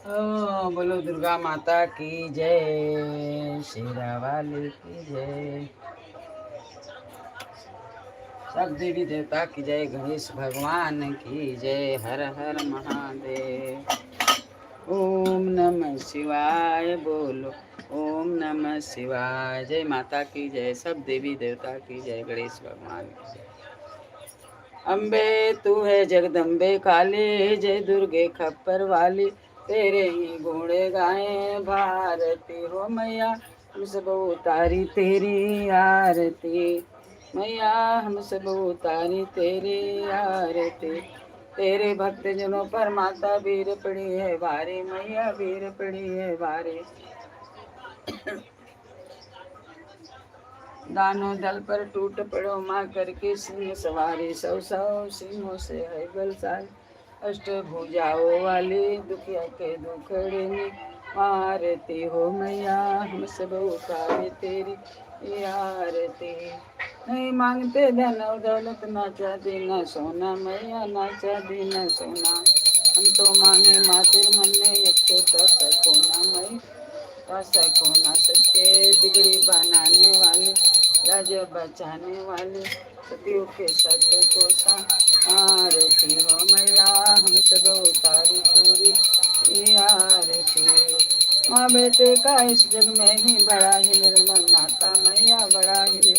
बोलो दुर्गा माता की जय, शेरा वाली की जय, सब देवी देवता की जय, गणेश भगवान की जय। हर हर महादेव। ओम नमः शिवाय बोलो, ओम नमः शिवाय। जय माता की जय, सब देवी देवता की जय, गणेश भगवान की जय। अम्बे तू है जगदम्बे काली, जय दुर्गे खप्पर वाली, तेरे ही गुण गाए भारती हो मैया, हम सब उतारी तेरी आरती। मैया हम सब उतारी तेरी आरती। तेरे भक्त जनों पर माता भीड़ पड़ी है भारी, मैया भीड़ पड़ी है भारी। दानों दल पर टूट पड़ो माँ करके सिंह सवारी, सौ सौ सिंहों से है बलशाली। अष्ट भुजाओं वाली दुखिया के दुखड़े में आरती हो मैया, हम सब उतारे तेरी आरती। नहीं मांगते धन और दौलत, ना चांदी ना सोना मैया, ना चांदी ना सोना। हम तो मांगे मातिर मन में एक छोटा सा कोना मैया, कोना सबके बिगड़ी बनाने वाले, राज बचाने वाले, सतियों के सत्य को आरती हो मैया, हम सब उतारी तेरी आरती। माँ बेटे का इस जग में ही बड़ा ही निर्मल नाता मैया, बड़ा ही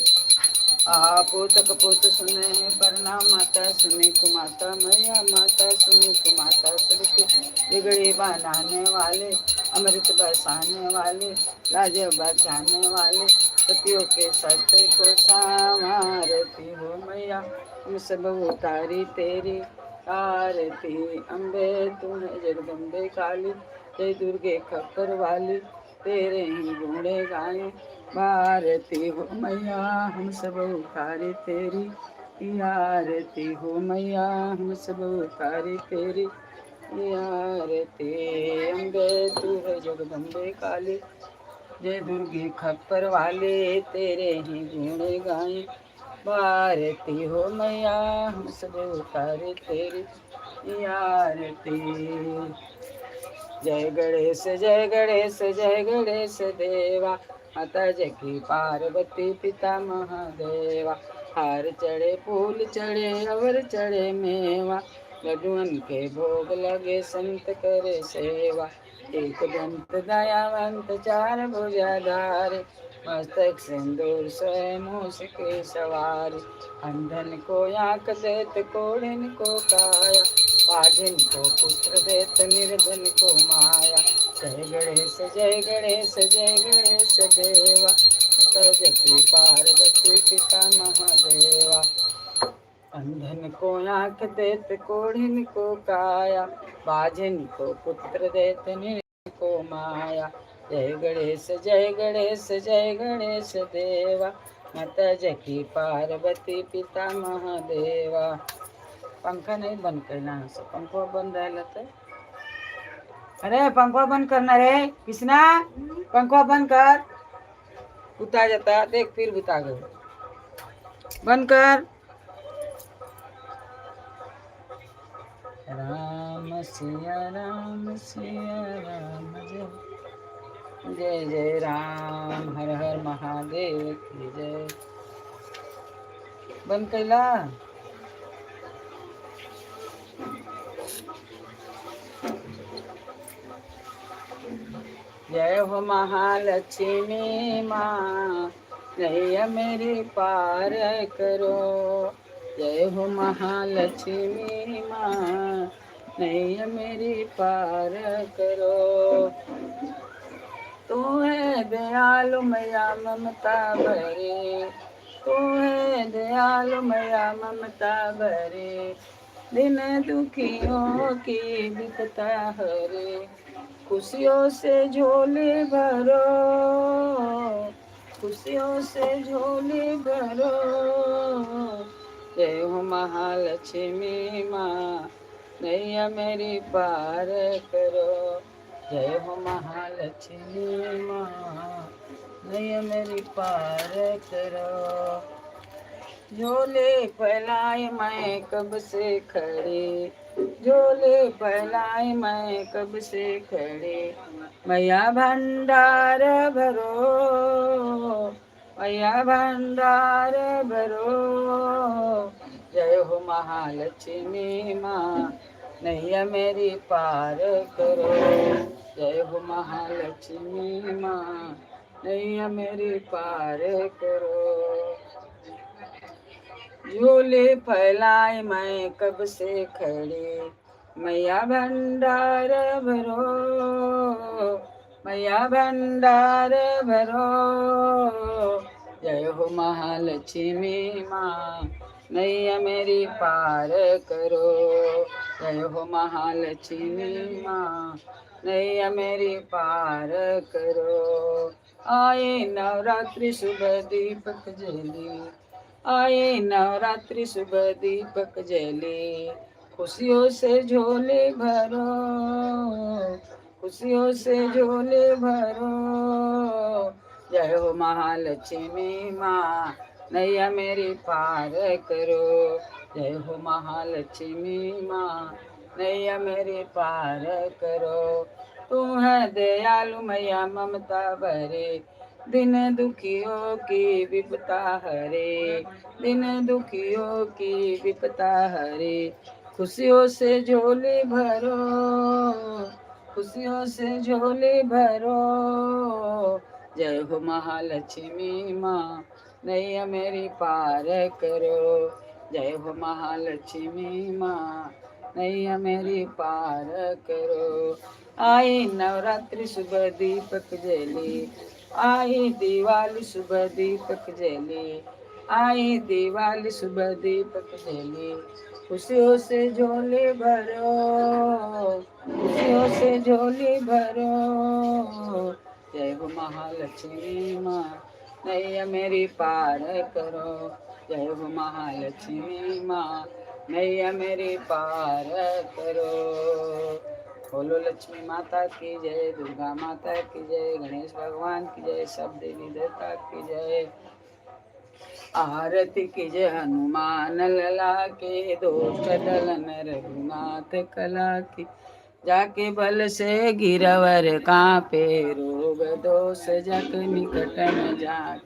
पोत कपोत सुने प्रणाम, माता सुने कुमाता मैया, माता सुने कुमाता। सबके बिगड़ी बनाने वाले, अमृत बरसाने वाले, लाज बचाने वाले, सतियों के सत्य को संवारती हो मैया, हम सब उतारी तेरी आरती। अम्बे तू है जगदम्बे काली, जय दुर्गे खप्पर वाली, तेरे ही गुणे गाए भारती हो मैया, हम सब उतारे तेरी आरती हो मैया, हम सब उतारे तेरी आरती। अम्बे तू है जगदम्बे काली, जय दुर्गे खप्पर वाले, तेरे ही गुण गाए भारती हो मैया, हम सब उतारे तेरी आरती। जय गणेश जय गणेश जय गणेश देवा, माता जगी पार्वती पिता महादेवा। हार चढ़े फूल चढ़े अवर चढ़े मेवा, लड्डुअन के भोग लगे संत करे सेवा। एक दंत दयावंत चार भुजाधार, मस्तक सिंदूर स्वयं मूस के सवार। अंधन को आँख देत कोढ़िन को काया, बाधिन को पुत्र देत निर्धन को माया। जय गणेश जय गणेश जय गणेश देवा, माता जकी पार्वती पिता महादेवा। अंधन को आँख देत कोढ़िन को काया, बाझिन को पुत्र देत निर्धन को माया। जय गणेश जय गणेश जय गणेश देवा, माता जकी पार्वती पिता महादेवा। पंखा नहीं बंद करना है, पंखा बंद रहेगा तो। अरे पंखा बंद करना रे किसना, पंखा बंद कर। बुता जाता देख, फिर बुता गए, बंद कर। राम सिया राम जय जय जय राम, हर हर महादेव की जय। बंद कैला। जय हो महालक्ष्मी माँ, नैया मेरी पार करो। जय हो महालक्ष्मी माँ, नैया मेरी पार करो। तू है दयालु मैया ममता भरे, तू है दयालु मैया ममता भरे, दिन दुखियों की विपता हरे। खुशियों से झोले भरो, खुशियों से झोले भरो। जय हो महालक्ष्मी माँ, नैया मेरी पार करो। जय हो महालक्ष्मी माँ, नैया मेरी पार करो। झोले फैलाए मैं कब से खड़े, झोले फैलाए मैं कब से खड़े, मैया भंडार भरो, मैया भंडार भरो, जय हो महालक्ष्मी माँ, नैया मेरी पार करो, जय हो महालक्ष्मी माँ, नैया मेरी पार करो। झोले फैलाए मैं कब से खड़े, मैया भंडार भरो, मैया भंडार भरो, जय हो महालक्ष्मी माँ, नैया मेरी पार करो, जय हो महालक्ष्मी माँ, नैया मेरी पार करो। आए नवरात्रि शुभ दीपक जली, आए नवरात्रि शुभ दीपक जले, खुशियों से झोले भरो, खुशियों से झोले भरो, जय हो महालक्ष्मी माँ, नैया मेरी पार करो, जय हो महालक्ष्मी माँ, नैया मेरी पार करो। तू है दयालु मैया ममता भरे, दिन दुखियों की विपता हरे, दिन दुखियों की विपता हरे, खुशियों से झोले भरो, खुशियों से झोले भरो, जय हो महालक्ष्मी माँ, नैया मेरी पार करो, जय हो महालक्ष्मी माँ, नैया मेरी पार करो। आए नवरात्रि शुभ दीपक जली, आई दिवाली शुभ दीपक जली, आई दिवाली शुभ दीपक जली, खुशियों से झोले भरो, खुशियों से झोले भरो, जय हो महालक्ष्मी माँ, नैया मेरी पार करो, जय हो महालक्ष्मी माँ, नैया मेरी पार करो। बोलो लक्ष्मी माता की जय, दुर्गा माता की जय, गणेश भगवान की जय, सब देवी देवता की जय। आरती की जय हनुमान लला के, दोष दलन रघुनाथ कला की, जाके बल से गिरवर कांपे, रोग दोष जग निकट न जाय,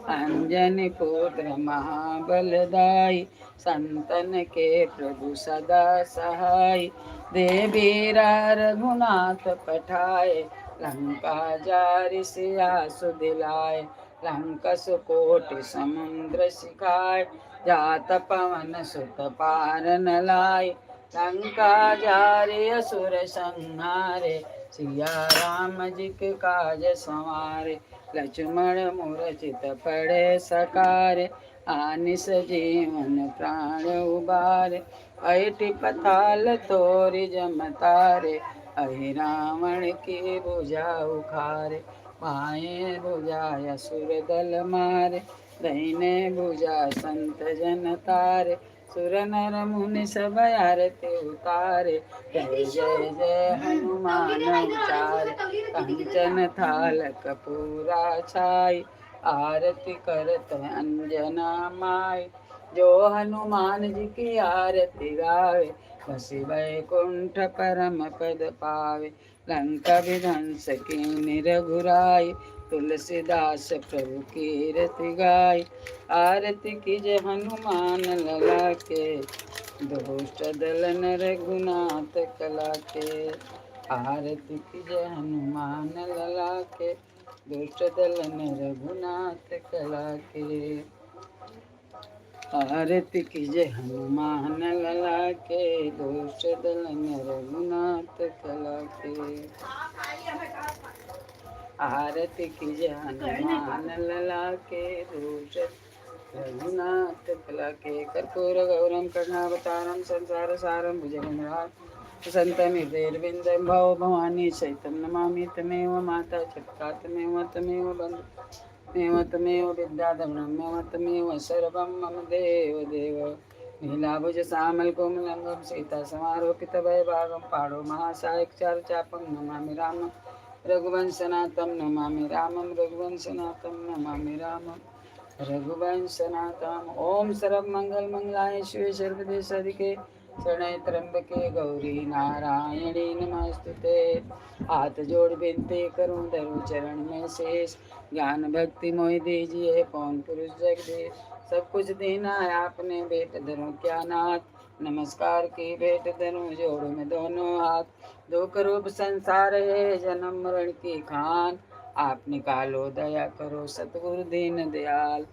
अंजन पुत्र महाबलदाई, संतन के प्रभु सदा सहाय, देवीरा रघुनाथ पठाए, लंका जारि सिया सुदिलाए, लंका सुकोटि समुद्र सिखाए, जात पवन सुत पार न लाए, लंका जारे असुर संहारे, सिया राम जी के काज संवारे, लक्ष्मण मूर्छित पड़े सकारे, आनिस जीवन प्राण उबारे, ऐटि पताल तोरि जमतारे, अहि रावण की भुजा उखारे, बाएं भुजा असुर दल मारे, दाहिने भुजा संत जन तारे, सुर नर मुनि सब आरती उतारे, जय जय जय हनुमान उचारे, कंचन थाल कपूरा छाई, आरती करत अंजना माई, जो हनुमान जी की आरती गावे, बसी वैकुंठ परम पद पावे, लंका विध्वंस कीन्ही रघुराई, तुलसीदास प्रभु कीरति गाय, आरती कीजय हनुमान लला के, दुष्ट दल नर रघुनाथ कला के, आरती कीजय हनुमान लला के, दुष्ट दल नर रघुनाथ कला के, आरती कीजय हनुमान लला के, दुष्ट दल नर रघुनाथ कला के, आरती कीजय हनुमान लला के, दूष रघुनाथ कला के, कर्पूर गौरम कर्णावतारम संसार सारम भुजगेन्द्र संतम हृदयरविंदम भव भवानी सहितं नमामि तमेव माता चक्का तमेव तमेव बंधु तमेव तमेव विद्याधरणमेव तमेव सर्वं मम देव देव, नीलाभुज श्यामल कोमलंगम सीता समारोपित वैभागं पाणो महासायक चार चापं नमामि रामं रघुवंशनाथं नमामि रामं, रघुवंशनाथं नमामि रामं, रघुवंश नाथम। ओम सर्व मंगल मंगलाय शिवे सर्वदे सदिके शरण्ये त्र्यंबके गौरी नारायणी नमस्तुते। हाथ जोड़ विनती करूं धरूं चरण में शेष, ज्ञान भक्ति मोहि दीजिए कौन पुरुष जगदीश। सब कुछ देना है आपने भेंट धरूं क्या नाथ, नमस्कार की भेंट धरूं जोड़ों में दोनों हाथ। दो करोड़ संसार है जन्म मरण की खान, आप निकालो दया करो सतगुरु दीन दयाल।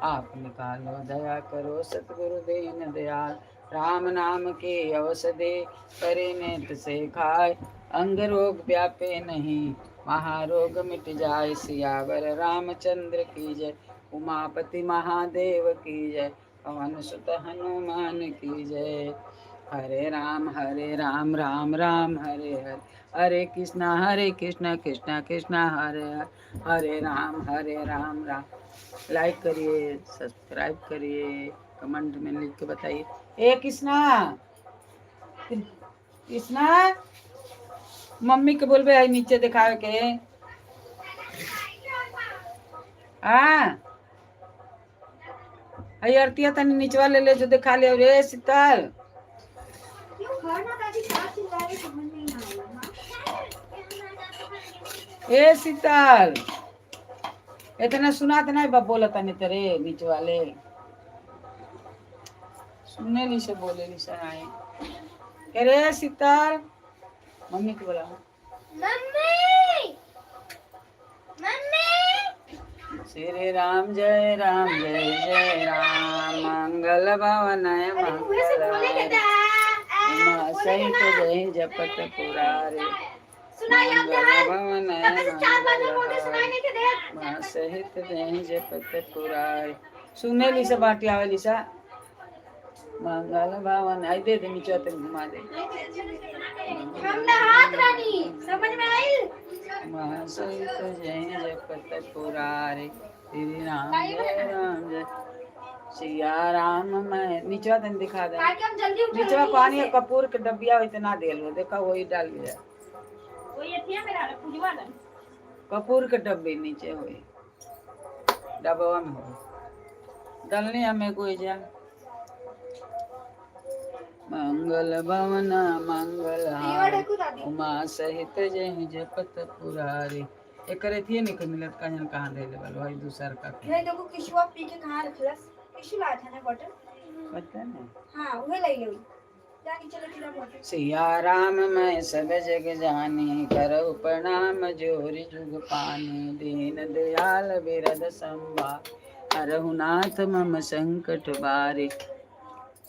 आप निकालो दया करो सतगुरु दीन दयाल। राम नाम के औषधे करे नेत से खाए, अंग रोग व्यापे नहीं महारोग मिट जाए। सियावर रामचंद्र की जय, उमापति महादेव की जय, पवन सुत हनुमान की जय। हरे राम राम राम हरे हरे, हरे कृष्णा कृष्णा कृष्णा हरे हरे, हरे राम राम। लाइक करिए, सब्सक्राइब करिए, कमेंट में लिख के बताइए। ए कृष्णा, कृष्णा मम्मी के बोलबे आई नीचे दिखावे के। हाँ हई आरतिया तनी नीचवा ले जो दिखा ले रे शीतल। ए शीतल इतना सुना तो नहीं बोला तनी तेरे नीचे वाले सुनने ली से बोले ली से आए। कह रे शीतल मम्मी को बोला मम्मी मम्मी। श्री राम जय राम मंगल भवन मंगल उमा सहित जय जपत पुरारे। मंगल भवन मंगल सहित जय जपत पुरारे। सुने ली से बाटी आवे ली सा मंगल भवन आई दे नीचे तक घुमा दे। समझ में आई सहित जय जपत पुरारे। श्री राम जय सिया राम। मैं नीचवा तन दिखा दे नीचवा पानी कपूर के डबिया इतना दे लो देखा वही डाल दिया कपूर के डब्बे नीचे हुए डबवा में हो डालने हमें कोई जा। मंगल भवन मंगल उमा सहित जय जपत पुरारे। एक थी नहीं मिलत कहीं कहाँ दे ले भाई दूसर का नहीं देखो किशुआ पी के कहाँ रखलस किशु लाया था ना बॉटल पता नहीं। हाँ वही ले लो सिया राम मैं सब जग जानी करहु प्रणाम जोरि जुग पानी। दीन दयाल बिरद संभार हरहु नाथ मम संकट बारे।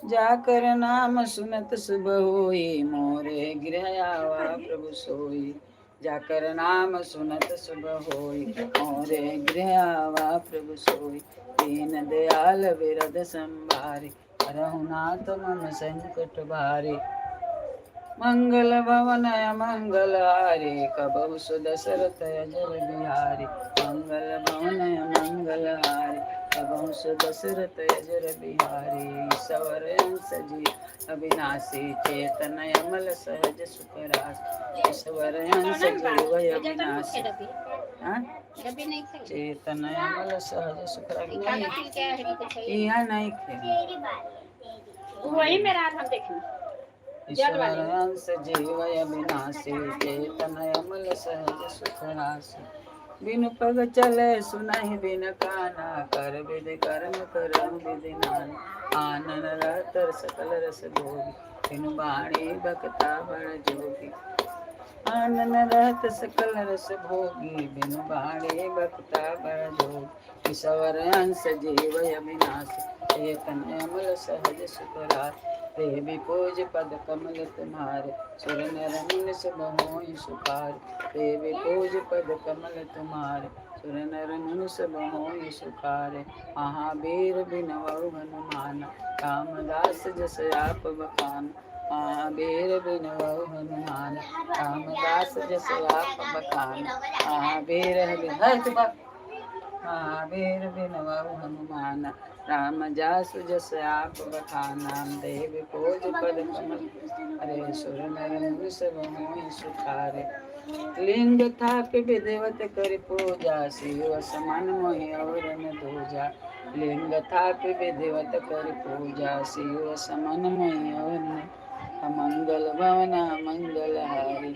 जाकर नाम सुनत सुब होई मोरे गृह आवा प्रभु सोई। जाकर नाम सुनत सुब होई मोरे गृह आवा प्रभु सोई। दीन दयाल बिरद संभारे हरहु नाथ मम संकट बारे। मंगल भवन मंगल हारे कबहु सुदशरथ अजर बिहारी। मंगल भवन मंगल हारे कबहु सुदशरथ अजर बिहारी। सवर अंश जी अविनाशी चेतन अमल सहज सुख राशि। सवर अंश जी वह अविनाशी चेतन अमल सहज सुख राशि। यहाँ नहीं थे वही मेरा हम देखें। ईश्वर अंश जीव अविनाशी चेतन अमल सहज सुख राशि। बिनु पग चले सुनहि बिन काना कर विधि कर्म करम विधि नाना। आनन रहतर सकल रस भोगी बिनु बाणी बकता बड़ जोगी। आनन रहत सकल रस भोगी बिनु बाणी बकता बड़ जोगी। ईश्वर अंश जीव अविनाशी चेतन अमल सहज सुख राशि। देवी पूज पद कमल तुम्हारे सुर नर मुनि सब होई सुखार। देवी पूज पद कमल तुम्हारे सुर नर मुनि सब होई सुखारे। महावीर बिनवहु हनुमान रामदास जस आप बखान। महावीर बिनवहु हनुमान रामदास जस आप बखान। महावीर बिनवहु हनुमान राम जासु जस आप बखाना। देव पूज पद कमल अरे सुर नर मुनि सब होई सुखारे। लिंग था कि विधिवत कर पूजा, शिव समान मोहि और न दूजा। लिंग था कि विधिवत कर पूजा, शिव समान मोहि और न। अमंगल भवन मंगल हारी,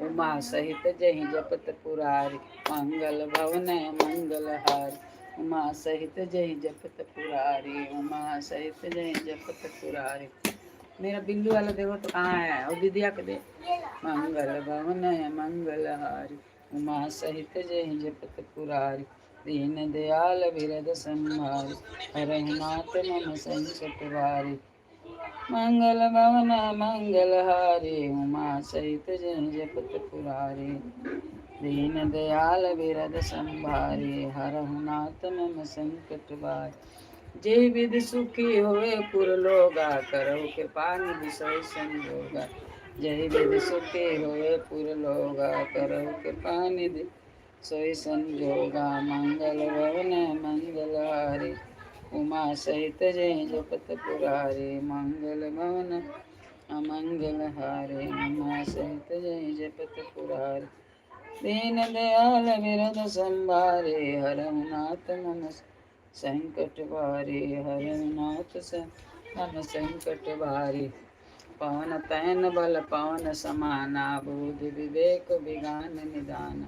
उमा सहित जहि जपत पुरारी। मंगल भवन मंगल हारी, उमा सहित जहि जपत पुरारी। उमा सहित जहि जपत पुरारी। मेरा बिल्लू वाला देखो तो कहाँ है, और दीदिया के दे। मंगल भवन मंगल हारी, उमा सहित जय जपत पुरारी। दीन दयाल विरद संहारी, हरहु नाथ मम संकट भारी। मंगल भवन मंगल हारी, उमा सहित जय जपत पुरारी। दीन दयाल विरद संभारी, हरहु नाथ मम संकट भारी। जय विधि सुखी होए पुरलोगा, करहु कृपा निधि सोई संजोगा। जय विधि सुखी होए पुरलोगा, करहु कृपा निधि सोई संजोगा। मंगल भवन मंगल हारी, उमा सहित जय जपत पुरारी। मंगल भवन अमंगल हारे, उमा सहित जय जपत पुरारी। दीन दयाल विरद संभारे, हरहु नाथ मम संकट भारी। हरहु नाथ मम संकट भारी। पवन तैन बल पवन समाना, बुद्धि विवेक विज्ञान निदान।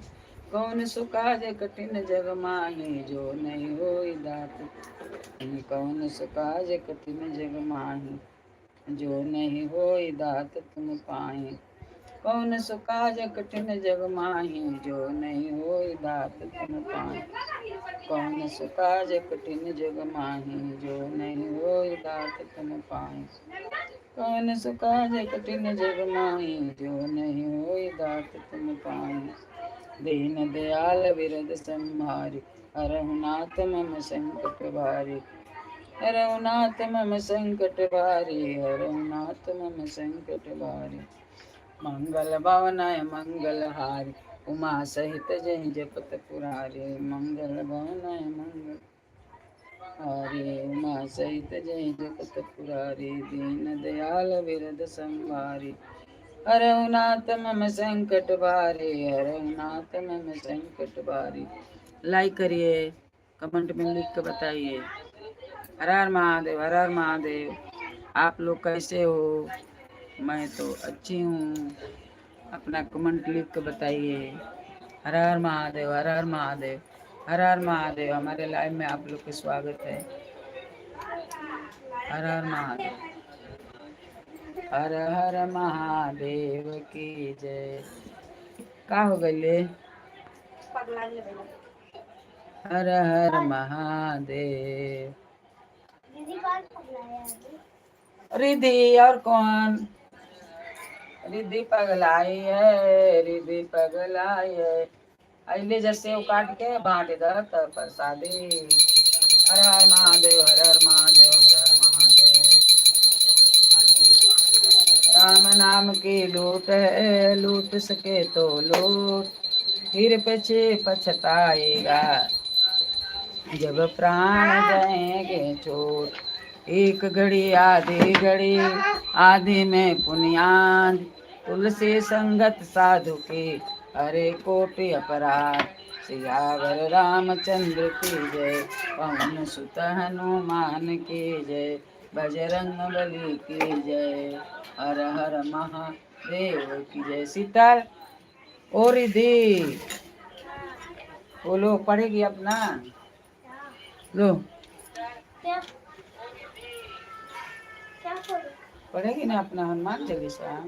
कौन सो काज कठिन जग माही, जो नहीं होई दात। कौन सो काज कठिन जग माही, जो नहीं होई दात तुम पाए। कौन सो काज कठिन जग माही, जो नहीं होई दात तुम पाए। कौन सो काज कठिन जग माही, जो नहीं होई दात तुम पाए। कौन सो काज कठिन जग माही, जो नहीं होई दात तुम पाए। दीन दयाल विरद संहारी, हरहु नाथ मम संकट भारी। हरहु नाथ मम संकट भारी, हरहु नाथ मम संकट भारी। मंगल भवनाय मंगल हारी, उमा सहित जय जपत पुरारी। मंगल भवनाय मंगल हारी, उमा सहित जय जपत पुरारी। दीन दयाल विरद संभारी, हरहु नाथ मम संकट भारी। हरहु नाथ मम संकट भारी। लाइक करिए, कमेंट में लिख के बताइए। हर हर महादेव, हर हर महादेव। आप लोग कैसे हो? मैं तो अच्छी हूँ। अपना कमेंट लिख के बताइए। हर हर महादेव, हर हर महादेव, हर हर महादेव। हमारे लाइव में आप लोग का स्वागत है। हर हर महादेव, हर हर महादेव की जय। का हो गए? हर हर महादेव। रिधि और कौन? रिधि पगलाई है, रिधि पगलाई है। अले जैसे काट के बांट दर प्रसादी। हर हर महादेव, हर हर महादेव, हर हर महादेव। राम नाम की लूट है, लूट सके तो लूट, फिर पीछे पछताएगा जब प्राण जाएंगे छोड़। एक घड़ी आधी घड़ी, आधी में पुनियाद, तुलसी संगत साधु की, हरे कोटि अपराध। सियावर रामचंद्र की जय, पवन सुत हनुमान की जय, बजरंग बली की जय, हर हर महादेव की जय। शीतल और रिधि वो लोग पढ़ेगी अपना लो, पढ़ेगी ना अपना हनुमान चालीसा।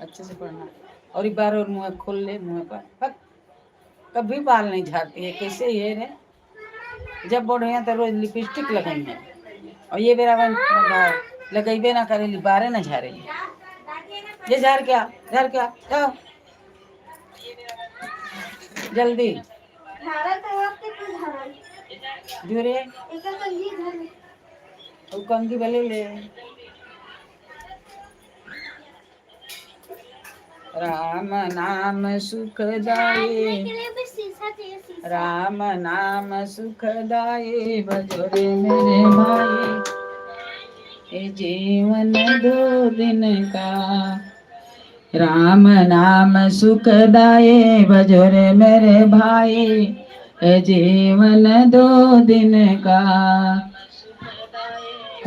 अच्छे से पढ़ना। और एक बार और मुँह खोल ले, मुँह पर कभी बाल नहीं झाड़ती है। कैसे ये रे? जब बढ़िया तो रोज लिपस्टिक लगाई है, और ये मेरा लगेबे ना करे, बारे ना झारे। ये झाड़ क्या, झाड़ क्या, जाओ जल्दी। कंगी भले ले। राम नाम सुखदाई, राम नाम सुखदाई, भजो रे मेरे भाई। ये जीवन 2 दिन का। राम नाम सुखदाये भजो रे मेरे भाई, ये जीवन 2 दिन का।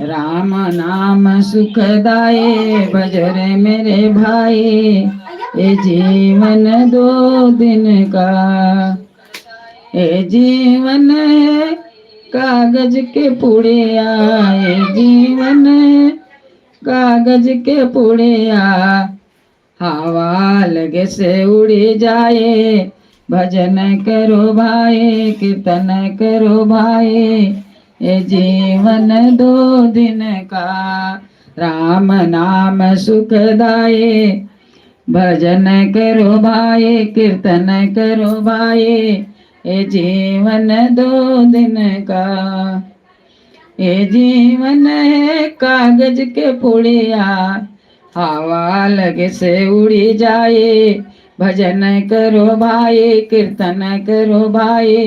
राम नाम सुखदाये भजो रे मेरे भाई, ये जीवन 2 दिन का। ये जीवन है कागज के पुड़िया, ये जीवन है कागज के पुड़िया, हवा लगे से उड़ी जाए। भजन करो भाई, कीर्तन करो भाई, ये जीवन 2 दिन का। राम नाम सुखदाये भजन करो भाई, कीर्तन करो भाई, ये जीवन 2 दिन का। ये जीवन है कागज के पुड़िया, हवा लगे से उड़ी जाए। भजन करो भाई, कीर्तन करो भाई,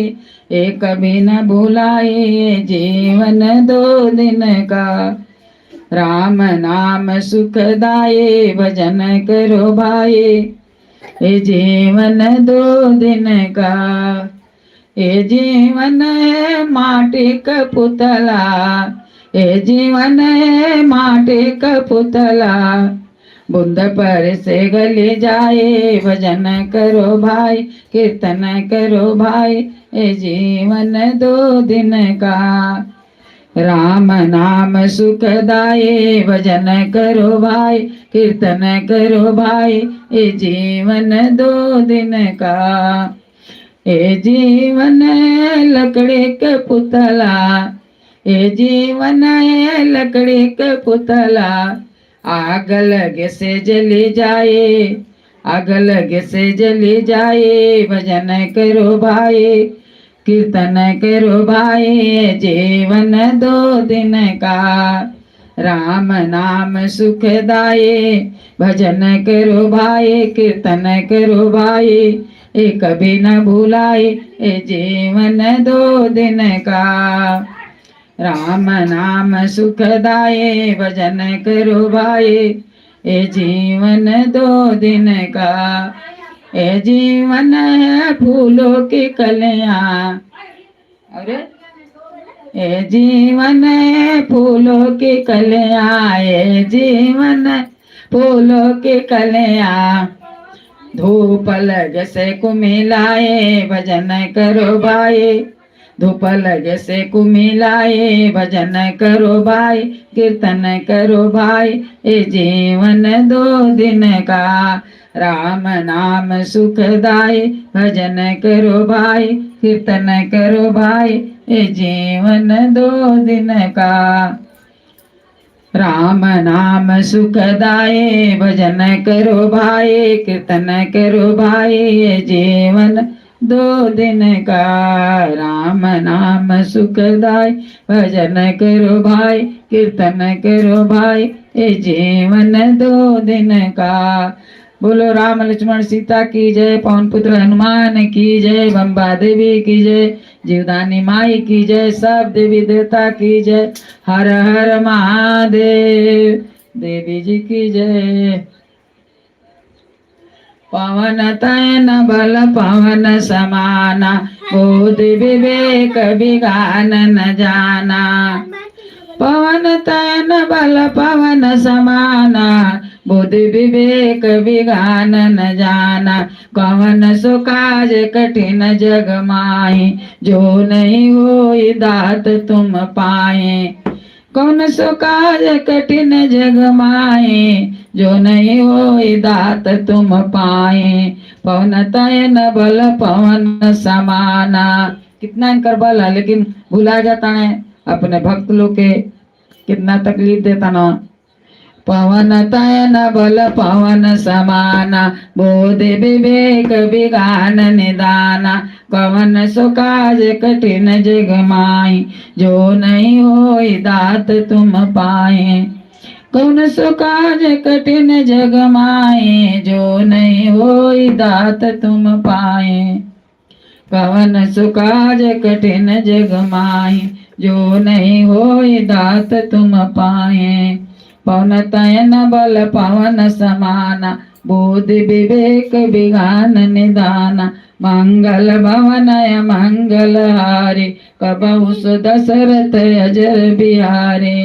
ये कभी न भुलाए। ये जीवन 2 दिन का। राम नाम सुखदाये भजन करो भाई, ये जीवन 2 दिन का। ये जीवन है माटी का पुतला, ये जीवन है माटी का पुतला, बूंद पर से गले जाए। भजन करो भाई, कीर्तन करो भाई, ये जीवन 2 दिन का। राम नाम सुखदाये भजन करो भाई, कीर्तन करो भाई, ये जीवन 2 दिन का। ये जीवन है लकड़ी के पुतला, ये जीवन है लकड़ी के पुतला, आग लगे से जली जाए, आग लगे से जली जाए। भजन करो भाई, कीर्तन करो भाई, ये जीवन 2 दिन का। राम नाम सुखदाये भजन करो भाई, कीर्तन करो भाई, ये कभी न भुलाए। ये जीवन 2 दिन का। राम नाम सुखदाये भजन करो भाई, ये जीवन 2 दिन का। ये जीवन है फूलों की कलियां, अरे ये जीवन है फूलों की कलियां, ये जीवन फूलों की कलियां, धूप लग से कुमिलाए। भजन करो भाई, धूप लग से कुमिलाए। भजन करो भाई, कीर्तन करो भाई, ये जीवन 2 दिन का। राम नाम सुखदाये भजन करो भाई, कीर्तन करो भाई, ये जीवन 2 दिन का। राम नाम सुखदाये भजन करो भाई, कीर्तन करो भाई, ये जीवन 2 दिन का। राम नाम सुखदाय भजन करो भाई, कीर्तन करो भाई, ये जीवन 2 दिन का। बोलो राम लक्ष्मण सीता की जय, पवन पुत्र हनुमान की जय, बम्बा देवी की जय, जीवदानी माई की जय, सब देवी देवता की जय। हर हर महादेव, देवी जी की जय। पवन तयन बल पवन समाना, बुद्धि विवेक विज्ञान न जाना। पवन तयन बल पवन समाना, बुद्धि विवेक विज्ञान न जाना। कवन सो काज कठिन जग माही, जो नहीं होई दात तुम पाए। कौन सो काज कठिन जग माए, जो नहीं होई दात तुम पाए। पवन तयन बल पवन समाना, कितना इनकर बल है लेकिन भुला जाता है अपने भक्त लोग के, कितना तकलीफ देता ना। पवन तयन बल पवन समाना, बोधि विवेक विज्ञान निदाना। कवन सो काज कठिन जग माही, जो नहीं होई दात तुम पाए। कौन सो काज कठिन जग माए, जो नहीं होई दात तुम पाए। कवन सो काज कठिन जग माही, जो नहीं होई दात तुम पाए। पवन तयन बल पवन समाना, बुद्धि विवेक विज्ञान निदान। मंगल भवनय मंगल हारे, कबहु दशरथ अजर बिहारे।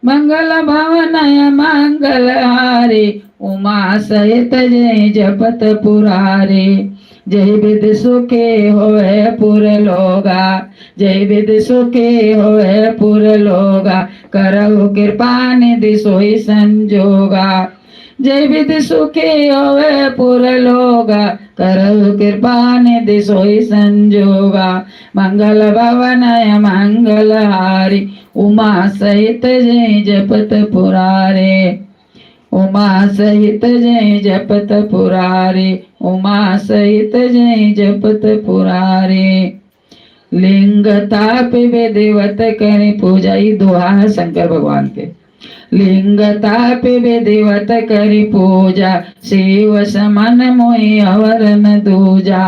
मंगल भवनय मंगल हारे, उमा सहित जय जपत पुरारे। जय विधि सुखे होए पुर लोगा, जय विधि सुखे होए पुर लोगा। करहु कृपा निधि सोई संजोगा, जय विधि सुखे होए पुर लोगा। करहु कृपा निधि सोई संजोगा। मंगल भवनय मंगल हारी, उमा सहित जय जपत पुरारे। उमा सहित जय जपत पुरारे, उमा सहित जय जपत पुरारे। लिंग ताप विधिवत करें पूजा, ये दोहा है शंकर भगवान के। लिंग ताप विधिवत करी पूजा, शिव समन मोहि अवर न दूजा।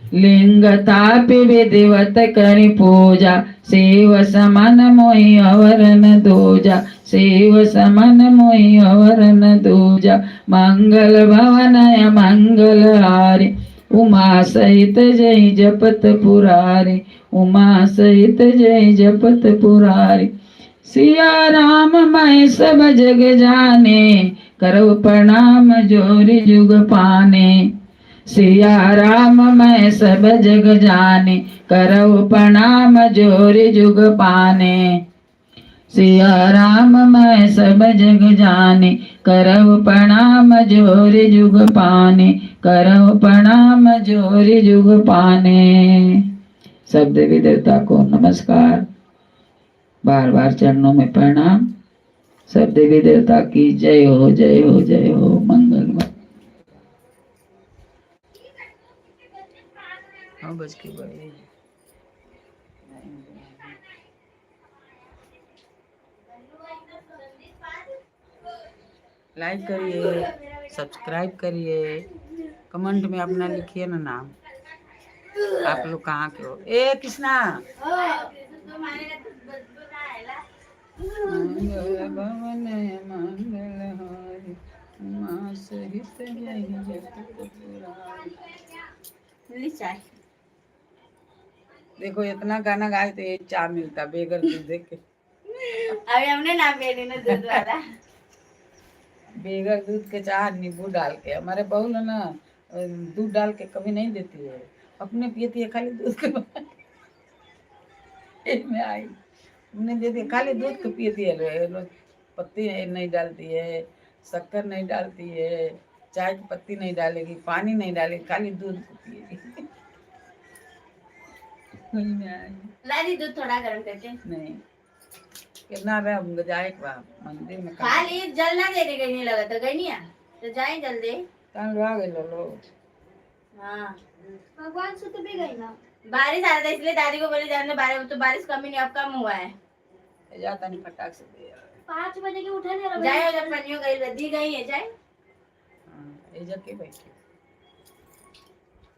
लिंग ताप विधिवत करी पूजा, शिव समन मोहि अवर न दूजा। शिव समन मोहि अवर न दूजा। मंगल भवनय मंगल हारे, उमा सहित जय जपत पुरारे। उमा सहित जय जपत पुरारे। सिया राम मैं सब जग जाने, करो प्रणाम जोरि जुग पाने। सिया राम मैं सब जग जाने, करो प्रणाम जोरि जुग पाने। सिया राम मैं सब जग जाने, करो प्रणाम जोरि जुग पाने। करो प्रणाम जोरि जुग पाने। सब देवी देवता को नमस्कार, बार बार चरणों में प्रणाम। सब देवी देवता की जय हो, जय हो, जय हो। मंगलमय। हाँ बज के बड़े लाइक करिए, सब्सक्राइब करिए, कमेंट में अपना लिखिए ना नाम, आप लोग कहाँ के हो। ए कृष्णा, मंगल भवन मंगल हारी, उमा सहित जय जपत पुरारी। देखो इतना गाना गाए तो एक चाय मिलता बेगर दूध के। अभी हमने ना बेटी ने दूध वाला बेगर दूध के चाय नींबू डाल के। हमारे बहू ना दूध डाल के कभी नहीं देती है, अपने पीती है खाली दूध के। में आई हमने दे दिया, खाली दूध को पीती है, पत्ती नहीं डालती है, शक्कर नहीं डालती है, चाय की पत्ती नहीं डालेगी, पानी नहीं डालेगी, खाली दूध को पिएगी। लादी दूध थोड़ा गर्म करके। नहीं कितना रहा जाए मंदिर में खाली जल ना देने गई नहीं लगा तो गई नहीं तो जाए जल्दी कल आ गए लो। हाँ भगवान से तो भी गई ना, बारिश आ रहा था इसलिए दादी को बोले जाने बारिश, तो बारिश कम ही नहीं अब कम हुआ है। जाता नहीं फटाक से दे 5 बजे के उठे नहीं जाए, जब पनियो गई रद्दी गई है जाए। हां ए जाके बैठे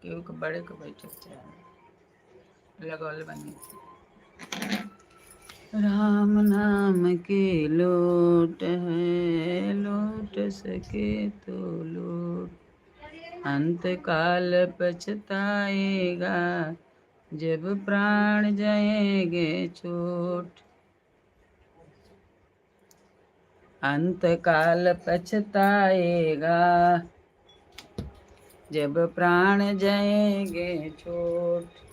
केहू के बड़े के बैठे लगल बनी। राम नाम के लोट है, लोट सके तो लोट। अंत काल पछताएगा, जब प्राण जाएंगे छोट। अंत काल पछताएगा, जब प्राण जाएंगे छोट।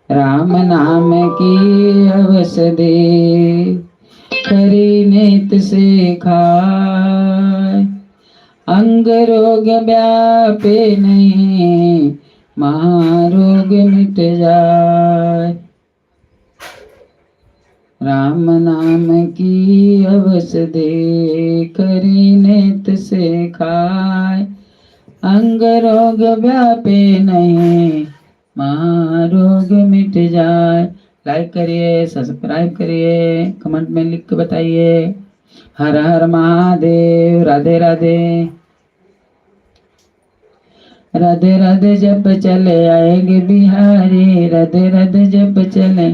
राम नाम की अवसदे, करी नेत से खाए। अंग रोग व्यापे नहीं, महारोग मिट जाए। राम नाम की अवसदे, करी नेत से खाए। अंग रोग व्यापे नहीं, महारोग मिट जाए। लाइक करिए, सब्सक्राइब करिए, कमेंट में लिख के बताइए। हर हर महादेव। राधे राधे। राधे राधे जब चले आएंगे बिहारी, राधे राधे जब चले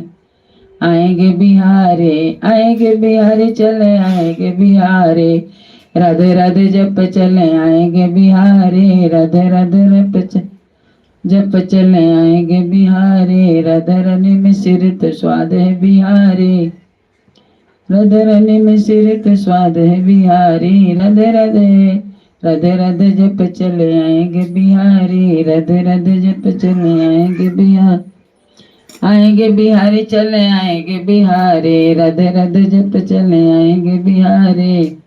आएंगे बिहारी चले आएंगे बिहारी, राधे राधे जप चले आएंगे बिहारी, राधे राधे जप चले आएंगे बिहारी, राधा रानी मिश्रित स्वाद है बिहारी, राधा रानी मिश्रित स्वाद है बिहारी, राधे राधे राधे राधे जप चले आएंगे बिहारी, राधे राधे जप चले आएंगे बिहार, आएंगे बिहारी चले आएंगे बिहारी, राधे राधे जप चले आएंगे बिहारी,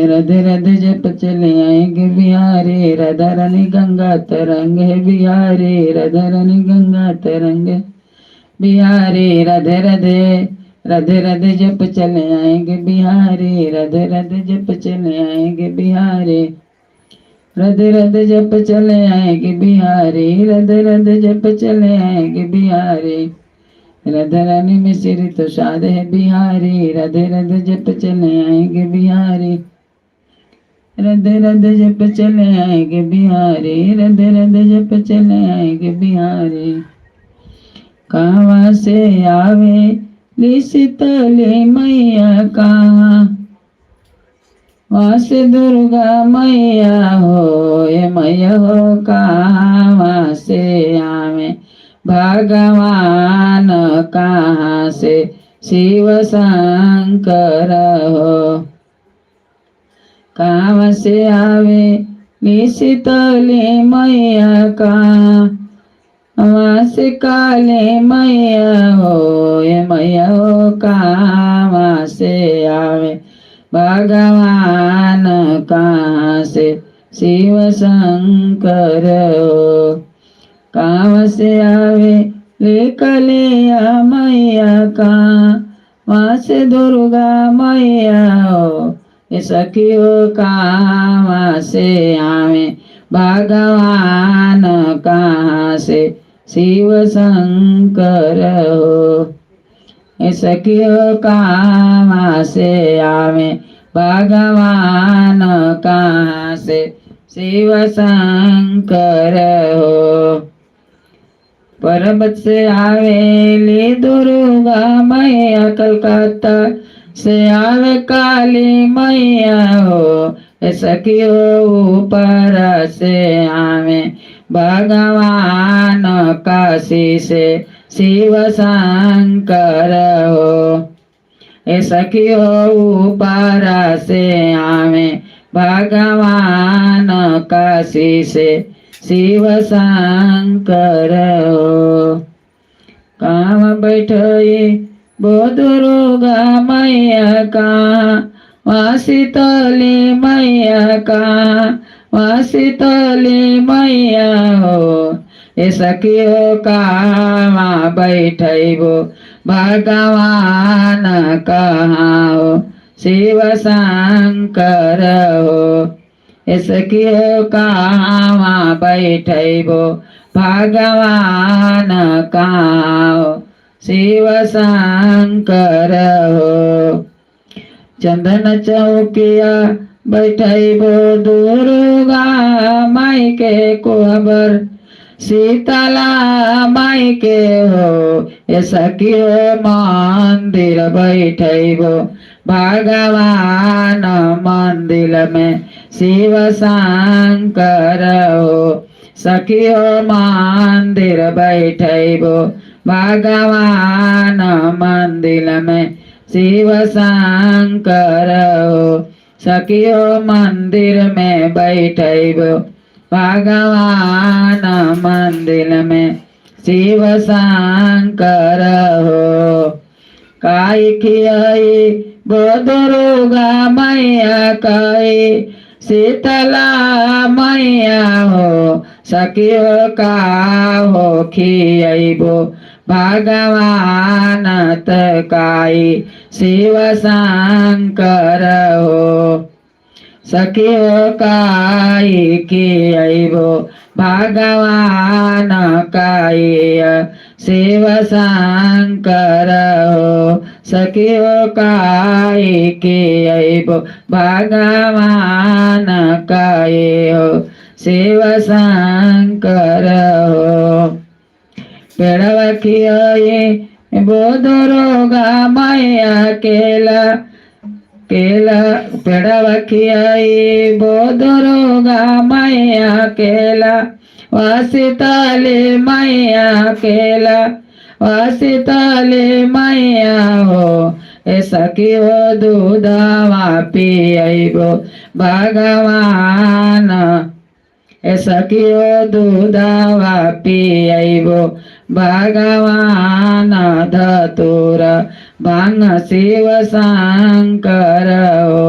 राधे राधे जप चले आएंगे बिहारी, राधा रानी गंगा तरंग है बिहारी, राधा रानी गंगा तरंग बिहारी, राधे राधे राधे राधे जप चले आएंगे बिहारी, राधे राधे जप चले आएंगे बिहारी, राधे राधे जप चले आएंगे बिहारी, राधे राधे जप चले आएंगे बिहारी, राधा रानी में सिर तो शाद है बिहारी, राधे राधे जप चले आएंगे बिहारी, राधे राधे जप चले आएंगे बिहारी, राधे राधे जप चले आएंगे बिहारी, कहाँ से आवे शीतली मैया, कहाँ वहाँ से दुर्गा मैया हो, ये मैया हो कहाँ से आवे भगवान, कहाँ से शिव शंकर हो, कहाँ से आवे शीतली मैया, कहाँ वहाँ से काले मैया हो, ये मैया हो कहाँ से आवे भगवान, कहाँ से शिव शंकर हो, कहाँ से आवे कलिया मैया, कहाँ वहाँ से दुर्गा मैया हो, ये सखियो कहाँ से आवे भगवान, कहाँ से शिव शंकर हो, ये सखियो कहाँ से आवे भगवान, कहाँ से शिव शंकर हो, पर्वत से आवेली दुर्गा मैया, कलकत्ता से आवे काली मैया हो, सखियो ऊपर से आवे भगवान, काशी से शिव शंकर हो, सखियो ऊपर से आवे भगवान, काशी से शिव शंकर हो, कहाँ बैठे वो दुर्गा मैया, कहाँ वहाँ शीतली मैया, कहाँ वहाँ शीतली मैया हो, ये सखियो कहाँ बैठे वो भगवान, कहाँ हो शिव शंकर हो, ये सखियो कहाँ बैठे वो भगवान, कहाँ हो शिव शंकर हो, चंदन चौकिया बैठे वो दुर्गा माई के कोहबर, शीतला माई के हो, ये सखियो मंदिर बैठे वो भगवान, मंदिर में शिव शंकर हो, सखियो मंदिर बैठे वो भगवान, मंदिर में शिव शंकर हो, सखियो मंदिर में बैठे वो भगवान, मंदिर में शिव शंकर हो, काई खियाई वो दुर्गा मैया, काई शीतला मैया हो, सखियो का हो खियाइबो भगवान, तकाई शिव शंकर हो, सखियो काई खियाइबो भगवान, काई शिव शंकर हो, सखियो काई खियाइबो भगवान, काई हो शिव शंकर हो, पेड़वा खियाई बोधरोगा मैया केला केला पेड़वखियाई बोधरोगा मैया केला वासिताले मैया केला वासिताले मैया हो ऐसा कि हो दूधावा पियबो भगवान ऐसा कि हो दूधावा पियबो भगवान धतुर भांग शिव शंकर हो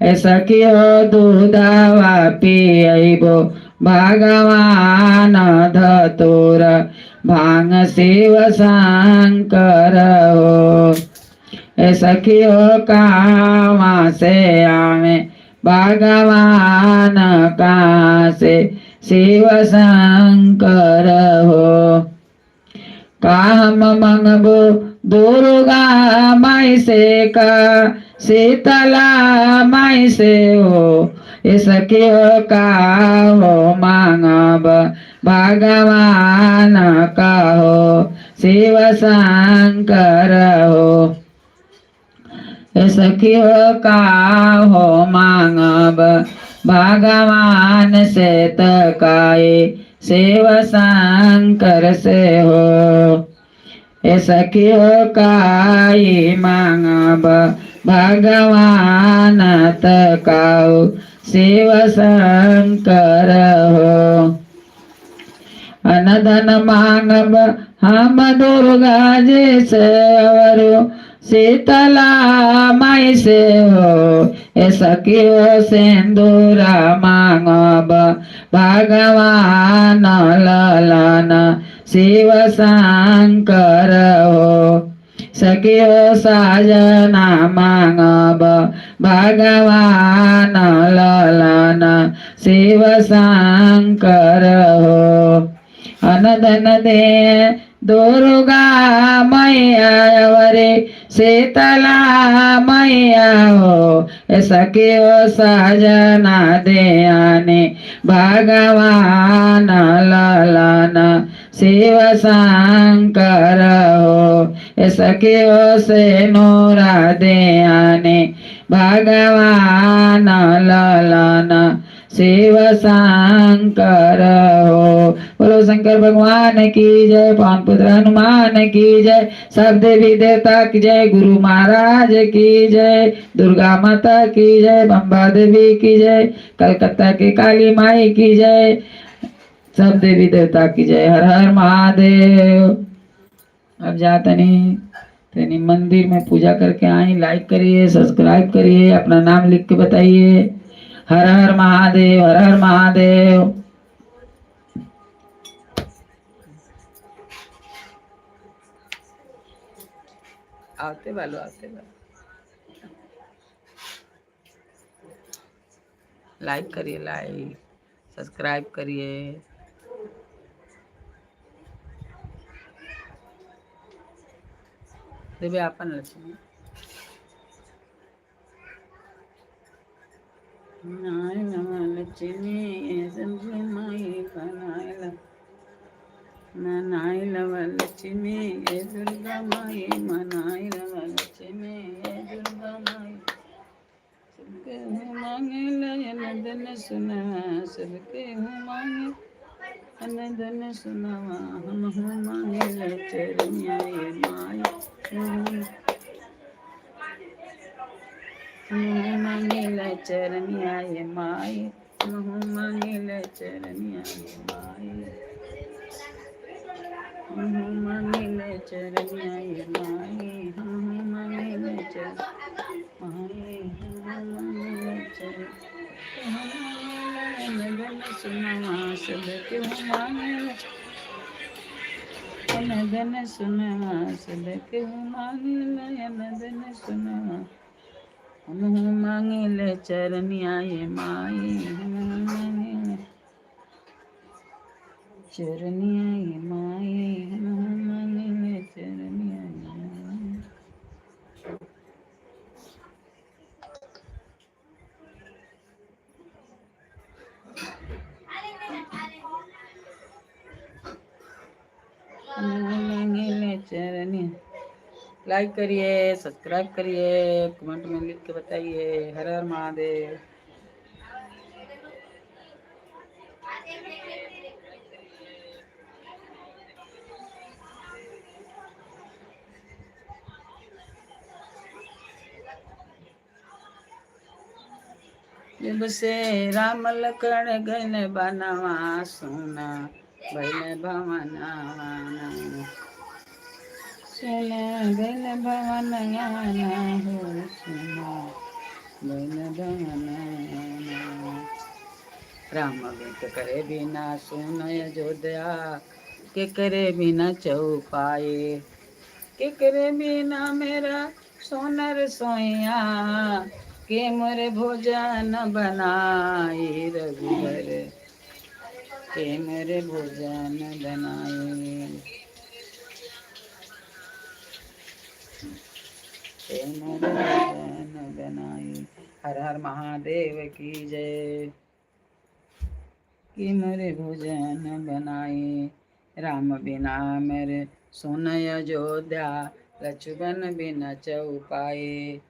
ऐसा कि हो दूधावा पियबो भगवान धतुर भांग शिव शंकर हो ऐसा कि हो कामा से आवे भगवान कहाँ से शिव शंकर हो काम मंगबो दुर्गा माई से का शीतला माई से हो इसके हो का हो मांगब भगवान का हो शिव शंकर हो सखी हो का हो मांगब भगवान से तकाए शिव शंकर से हो सखी हो काई मांगब भगवान तकाओ शिव शंकर हो अनधन मांगब हम दुर्गा जी से अवरो शीतला माई से हो ऐसा कि हो सिंदूरा मांगब भगवान ललन शिव शंकर हो सखी हो साजना मांगब भगवान ललन शिव शंकर हो अनधन दे दुर्गा मैया अवरे शीतला मैया हो ऐसा कि हो साजना दे आने भगवान ललन शिव शंकर हो ऐसा कि हो से नोरा दे आने भगवान ललन शिव शंकर हो। बोलो शंकर भगवान की जय, पवन पुत्र हनुमान की जय, सब देवी देवता की जय, गुरु महाराज की जय, दुर्गा माता की जय, बम्बा देवी की जय, कलकत्ता की काली माई की जय, सब देवी देवता की जय। हर हर महादेव। अब जाते नहीं मंदिर में पूजा करके आए। लाइक करिए, सब्सक्राइब करिए, अपना नाम लिख के बताइए। हर हर महादेव, हर हर महादेव। आते वालों लाइक करिए, लाइक सब्सक्राइब करिए। देवे आपन लक्ष्मी लक्ष्मी समझे माई बनायला मनायला लक्ष्मी ए दुर्गा माई मनायला लक्ष्मी ए दुर्गा माई सबके हूँ मांगे लयन धन सुनवा सबके हूँ मांगे धन सुनवा हम हूँ मांगे चरनिया ये माई मांगे चरनिया ये माई मांगे चरनिया ये माई मांगे चरनिया ये माई मांगे चर माई मांगे चर धन सुनवा सबके हूँ मांगे धन सुनवा सबके हूँ मांगे धन सुनवा हम मांगे चरनिया ये माई मांगे चरनिया ये माई मांगे चरनिया ये माई। मांगे चरनिया लाइक करिए, सब्सक्राइब करिए, कमेंट में लिख के बताइए। हर हर महादेव। जब से राम लखन गन बनवा सुना भैल भवनवा सुना भैल भवनवा हो सुना भैल भवनवा। राम बेट करे बिना सुन अयोध्या के करे बिना चौपाए के करे बिना मेरा सोनर सोया के मोरे भोजन बनाए रघुबर के मेरे भोजन बनाए के मेरे भोजन बनाए। हर हर महादेव की जय। कि मेरे भोजन बनाए राम बिना मेरे सुन अयोध्या लक्ष्मण बिना चौपाए।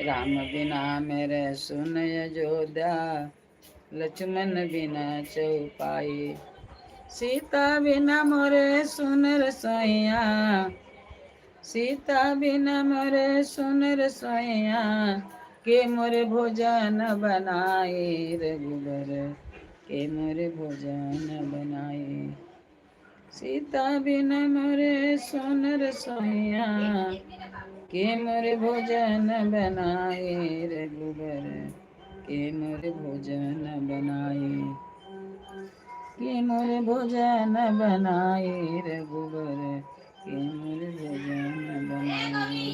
राम बिना मेरे सुन अयोध्या लक्ष्मण बिना चौपाए। सीता बिना मोरे सुन रसोइया सीता बिना मोरे सुन रसोइया के मोरे भोजन बनाए रघुबर के मोरे भोजन बनाए। सीता बिना मोरे सुन रसोइया के मोरे भोजन बनाए रघुबर के मोरे भोजन बनाए के मोरे भोजन बनाए रघुबर के मोरे भोजन बनाए।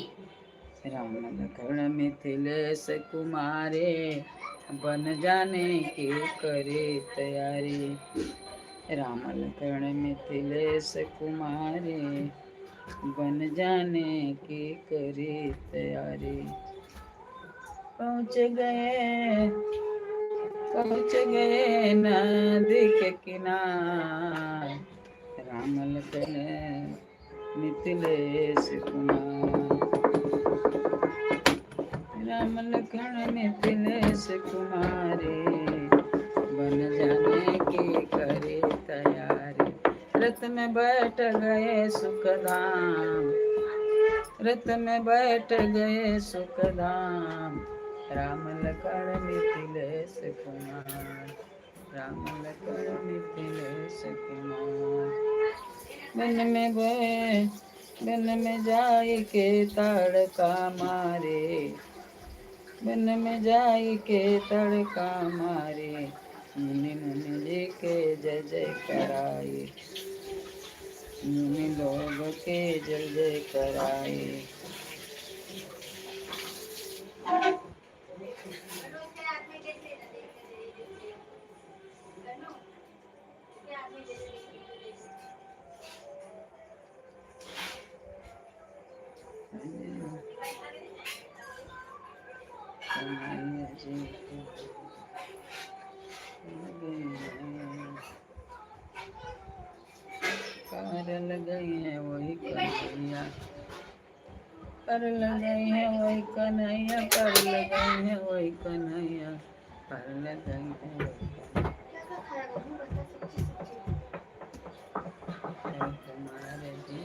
राम लखन मिथिलेश कुमारे बन जाने के करे तैयारी। राम लखन मिथिलेश कुमारे बन जाने की करे तैयारी। पहुँच गए नदी के किनार राम लखन मिथिलेश कुमार। राम लखन मिथिलेश कुमारे बन जाने की करे तैयारी। रथ में बैठ गए सुखधाम रथ में बैठ गए सुखधाम राम लखन मिथिलेश कुमार राम लखन मिथिलेश कुमार। बन में जाई के तड़का मारे बन में जाई के तड़का मारे मुनि मुनि जी के जय जय कराए मुनि लोग के जय जय कराए। कर गई है वही कन्हैया कर गई है वही कन्हैया कर गई है वही कन्हैया कर गई है तुम्हारे जी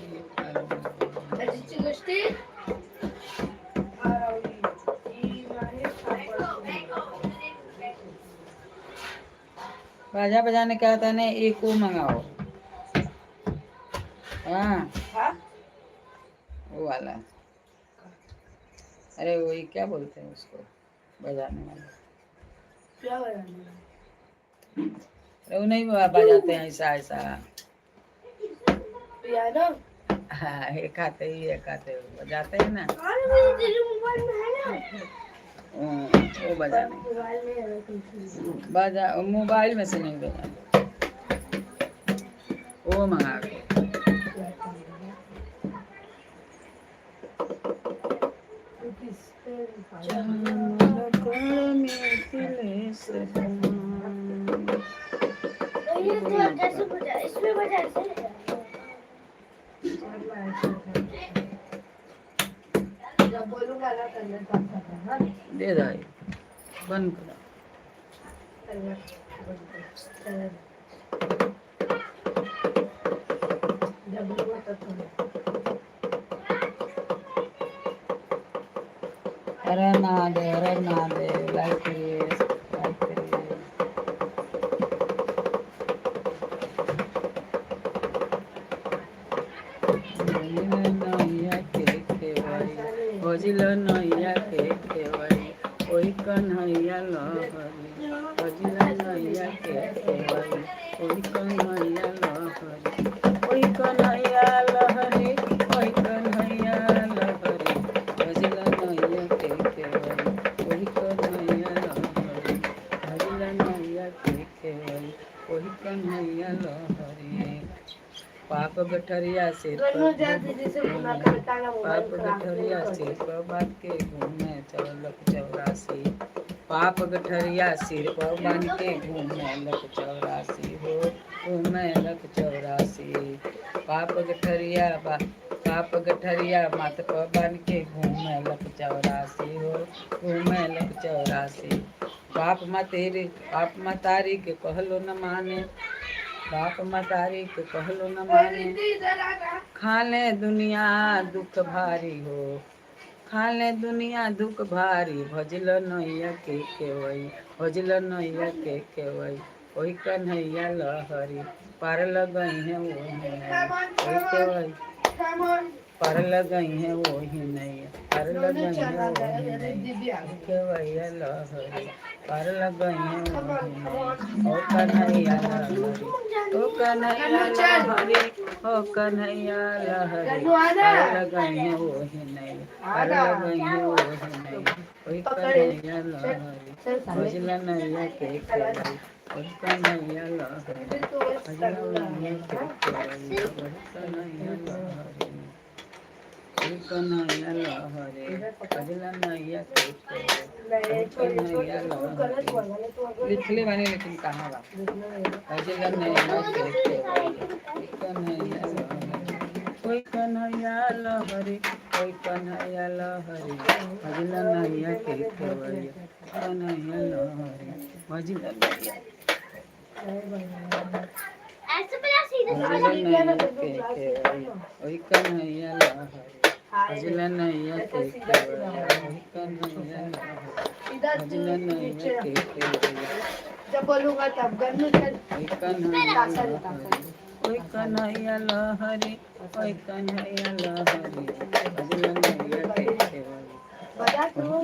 बाजा बजाने क्या होता है ना एक को मंगाओ। हाँ वो वाला अरे वही क्या बोलते हैं उसको बजाने वाला क्या बजाने वाला? अरे वो नहीं बजाते हैं ऐसा ऐसा पियानो। हाँ एक आते ही एक आते बजाते हैं ना वो बजाने बजा मोबाइल में से नहीं बजाने वो मंगा के दे दाई बंद करा। अरे ना दे लाइक करिए लाइक करिए। नैया के खेवाई भजिल नैया के खेवाई ओई कन्हैया लहरी भजिल नैया के खेवाई ओई कन्हैया लहरी ओई कन्हैया लहरी ओई कन्हैया लहरी भजिल नैया के खेवाई ओई कन्हैया लहरी भजिल नैया के खेवाई ओई कन्हैया लहरी। पाप गठरिया सिर पाप गठरिया सिर पर बांध के घूमे चौलक चौरासी पाप गठरिया सिर पर बांध के घूमे लक चौरासी हो घूमे लक चौरासी पाप गठरिया माथ पर बांध के घूमे लक चौरासी हो घूमे लक चौरासी। बाप मतारी के कहलो न माने बाप मतारी के कहलो न माने खाले दुनिया दुख भारी हो खाले दुनिया दुख भारी भजिल नैया के केवई भजिल नैया के केवई ओई कन्हैया लहरी पार लगई है ओही केवई पार लगई है ओही नैया पार लगई है ओही नैया केवैया लहरी पार लगई है ओही नैया ओ कन्हैया लहरी ओ कन्हैया लहरी ओ कन्हैया लहरी पार लगई है ओही नैया पार लगई है ओही नैया ओई कन्हैया लहरी भजिल नैया के केवई ओई कन्हैया लहरी भजिल नैया के केवई ओई कन्हैया लहरी ओई कन्हैया लहरी भजिल नैया के केवई कन्हैया लहरी लिखले वाले लेकिन कहाँ बा भजिल नैया के केवई कन्हैया लहरी ओई कन्हैया लहरी ओई कन्हैया लहरी भजिल नैया के केवई कन्हैया लहरी भजिल नैया भजिल नैया के केवई ओई कन्हैया लहरी भजिल नैया के केवई ओई कन्हैया लहरी भजिल नैया के केवई जब बोलूंगा तब गन्नू ओई कन्हैया लहरी ओई कन्हैया लहरी ओई कन्हैया लहरी भजिल नैया के केवई ओई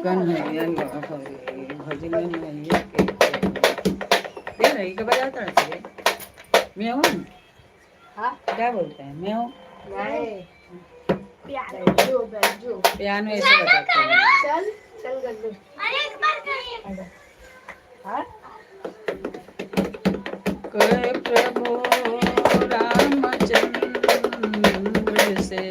कन्हैया लहरी भजिल नैया के केवई ये नहीं के बजाता है म्याऊ हाँ क्या बोलते हैं म्याऊ नहीं बैजो पियानो ऐसे बजाते हैं। चल चल गन्नू अरे एक बार करिए हाँ कहे प्रभु रामचंद्र से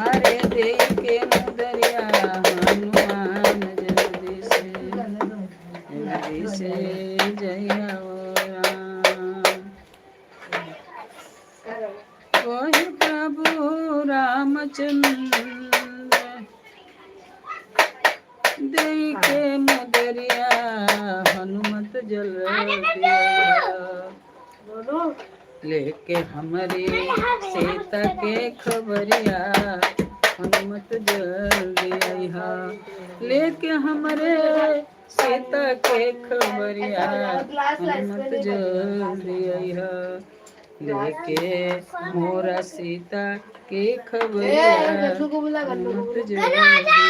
अरे दे के मुदरिया हनुमान जल्दी से जय हो राम। कहे प्रभु रामचंद्र दे के मुदरिया हनुमत जल्दी लेके हमारी सीता के खबरिया हनुमत जल्दी आइहा लेके हमारे सीता के खबरिया हनुमत जल्दी आइहा लेके मोरा सीता के खबरिया हनुमत जल्दी आइहा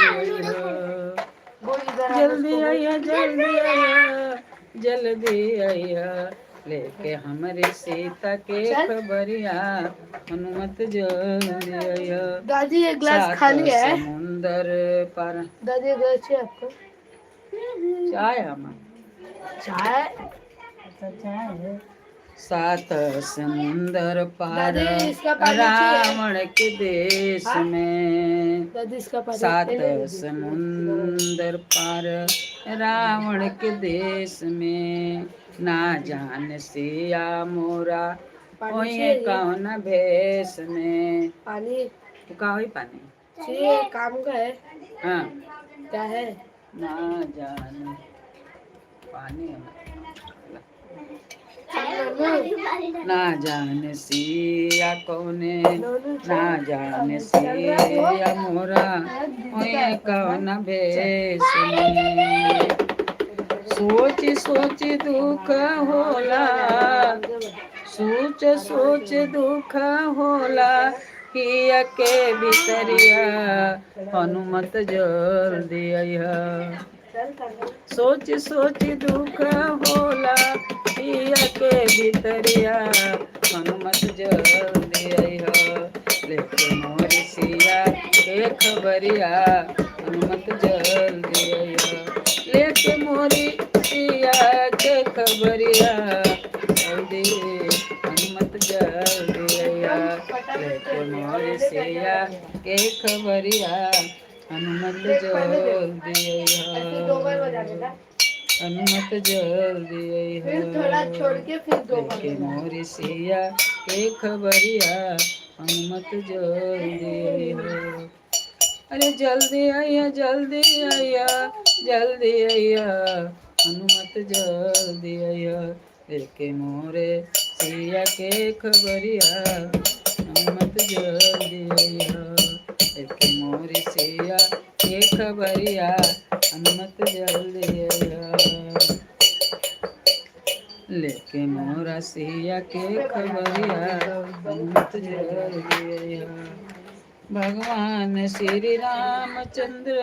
जल्दी आइया जल्दी आइया जल्दी आइया लेके हमारे सीता के खबरिया हनुमत जल्दी आइया। दादी एक ग्लास खाली है समुंदर पार दादी एक ग्लास चाहिए आपको चाय हम चाय अच्छा चाय है सात समुंदर पार दादी इसका पानी चाहिए रावण के देश हाँ? में दादी इसका पानी सात समुंदर पार रावण के देश में ना जान सिया मोरा पानी ओए चाहिए कौन भेष में पानी तो का होई पानी ये काम का है। हाँ क्या है? ना जाने पानी है ना जाने सिया कौने ना जाने सिया मोरा ओए कौन भेष में सोच सोच दुख होला सोच सोच दुख होला किया के भीतरिया हनुमत जल दिया सोच सोच दुख होला पिया के भीतरिया हनुमत जल दिया लेके मोर सिया के खबरिया हनुमत जल दिया लेके मोरी सिया के खबरिया जल्दी हनुमत जल दिया लेके मोर सिया के खबरिया हनुमत जल दिया हनुमत जल दिया थोड़ा छोड़ के फिर दो लेके मोरी सिया के खबरिया हनुमत जल दिया अरे जल्दी आइया जल्दी आइया जल्दी आइया हनुमत जल्दी आइया लेके मोरे सिया के खबरिया हनुमत जल्दी आइया लेके मोरी सिया के खबरिया हनुमत जल्दी आइया लेके मोरा सिया के खबरिया हनुमत जल्दी आइया भगवान श्री रामचंद्र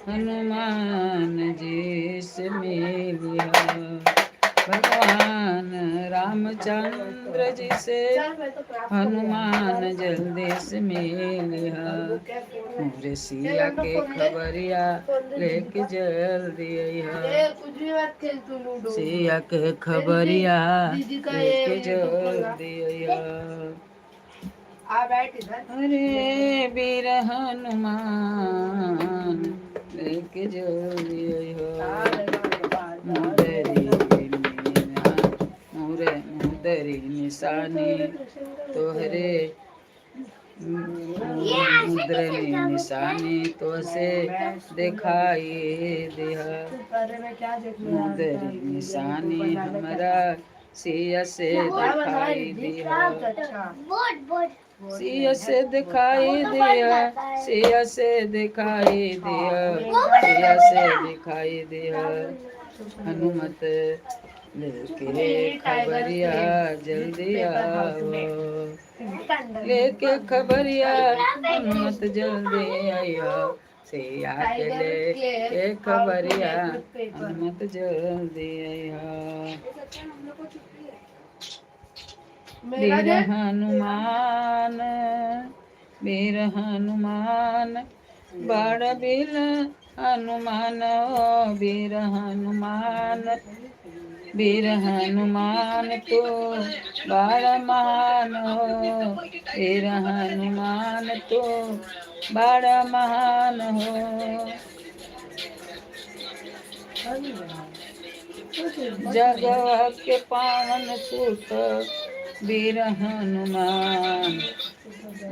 हनुमान जी से मिलिया भगवान रामचंद्र जी से हनुमान जल्दी से मिलिया मोरे सिया के खबरिया लेके जल्दी आइया सिया के खबरिया लेके जल्दी आइया अरे वीर हनुमान लेके जल्दी मुदरी निशानी तोहरे मुद्रनी निशानी तो से दिखाई दिया मुद्रनी निशानी हमारा सिया से दिखाई दिया सिया से दिखाई दिया सिया से दिखाई दिया सिया से दिखाई दिया हनुमत लेके खबरिया जल्दी आओ लेके खबरिया हनुमत जल्दी आइयो सिया के लेके खबरिया हनुमत जल्दी आइयो वीर हनुमान वीर हनुमान बड़ बिल हनुमान वीर हनुमान वीर हनुमान तो बड़ महान हो वीर हनुमान तो बड़ महान हो जगह के पावन सुत वीर हनुमान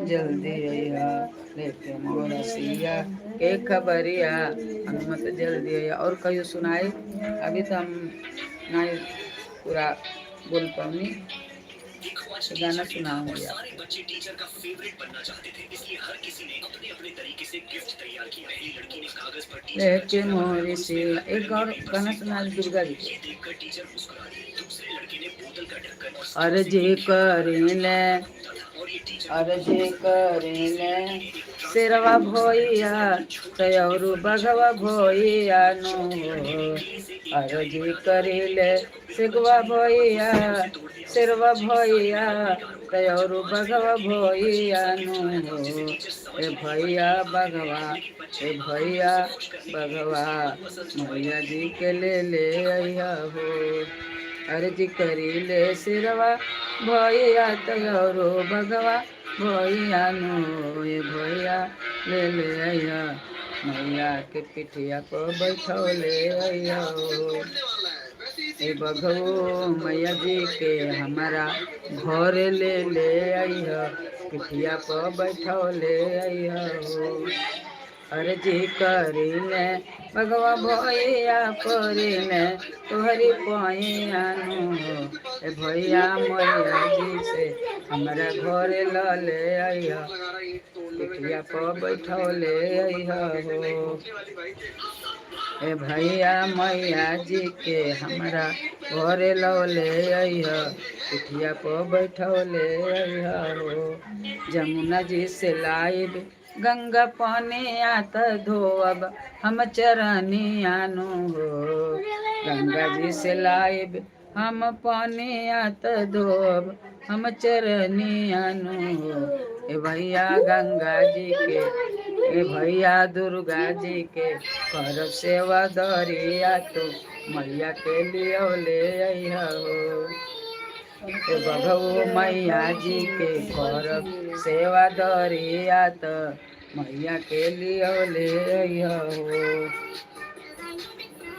जल्दी आइया लेके मोरा सिया के खबरिया हनुमत जल्दी आइया और कहियो सुनाए अभी तो हम नहीं पूरा बोल पाऊंगी तो गाना सुनाऊंगी आपको बच्चे टीचर का फेवरेट बनना चाहते थे इसलिए हर किसी ने अपने अपने तरीके से गिफ्ट तैयार किया पहली लड़की ने कागज पर लेके मोरी सिया एक और गाना सुना दुर्गा जी देखकर टीचर मुस्कुरा दी दूसरे लड़के ने बोतल का ढक्कन अर्जी करेले अर्जी करेले सिरवा भोइया तयरु बघवा भोइया नो अर्जी करेले सिगवा भोइया सिरवा भोइया तयरु बघवा भोइया नो ए भैया बघवा ए भैया बघवा मैया जी के ले आइया हो अर्जी करी ले सिरवा भैया तयरो बघवा भैया नो ये भैया ले आइया मैया के पिठिया को बैठो ले आइया ए बघऊ मैया जी के हमारा घर ले अइह पिठिया पर बैठौले अइह हो अर्जी करीले भगवा भैया परिले तोहरी पैयानु हो ए भैया मैया जी से हमारा घर ले अइह पिठिया पर बैठौले अइह हो ए भैया मैया जी के हमारा घरे लौले अइह पिठिया पर बैठौले अइह हो जमुना जी से लाइब गंगा पानी आत धोअब हम चरनी आनु हो गंगा जी से लाइब हम पानी आत धोअब हम चरनी आनु हो ए भैया गंगा जी के ए भैया दुर्गा जी के कर सेवा दरिया तो मैया के लिए ले अइह हो ए बघऊ मैया जी के कर सेवा दरिया तो मैया के लिए ले अइह हो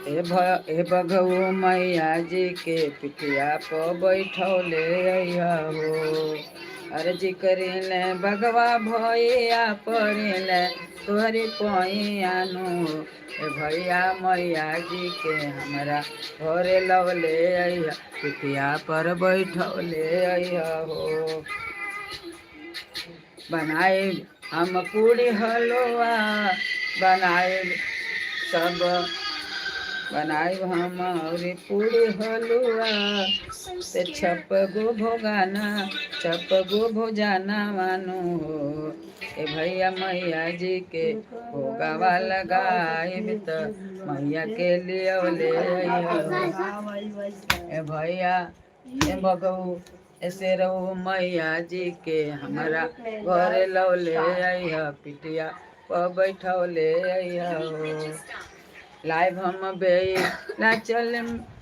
ए बघऊ मैया जी के पिठिया पर बैठौले अइह हो अर्जी करेले भगवा भैया पड़ेले तोहरे पैयानु ए भैया मैया जी के हमारा घरे लवले अइह पिठिया पर बैठौले अइह हो बनाए हम पूरी हलवा बनाए सब बनाए हम और पूरी हलवा से छप गो भोगाना छप गो भोजाना मानो हो ए भैया मैया जी के भोगावा लगाए तो मैया के लिए ले ए भैया ए बगऊ ऐसे रहो मैया जी के हमारा घर लौले अइह पिटिया पर बैठौले अइह हो लाइव हम बेई ला चल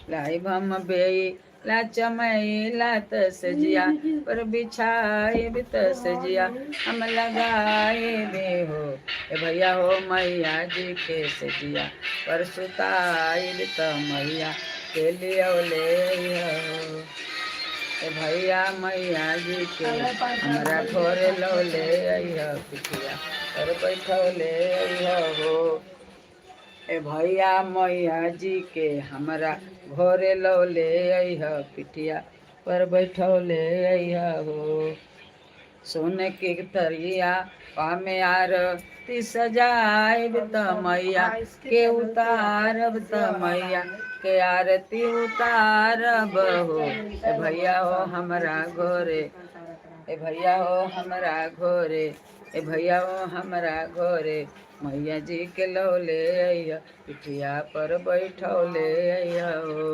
लाइव हम बेई ला चमई ला तसजिया पर बिछाए तसजिया हम लगाए बे हो ए भैया हो मैया जी के सजिया पर सुताई त मैया के लिए ले हो ए भैया मैया जी के हमारा घर लौले अइह पिटिया पर बैठौले अइह हो ए भैया मैया जी के हमारा घरे लौले अइह पिठिया पर बैठौले अइह हो सोने के तरिया पामे आरती सजाएब त मैया के उतारब त मैया के आरती उतारब हो ए भैया हो हमारा घरे ए भैया हो हमारा घरे ए भैया हो हमारा घरे मैया जी के लौले अइह पिठिया पर बैठौले अइह हो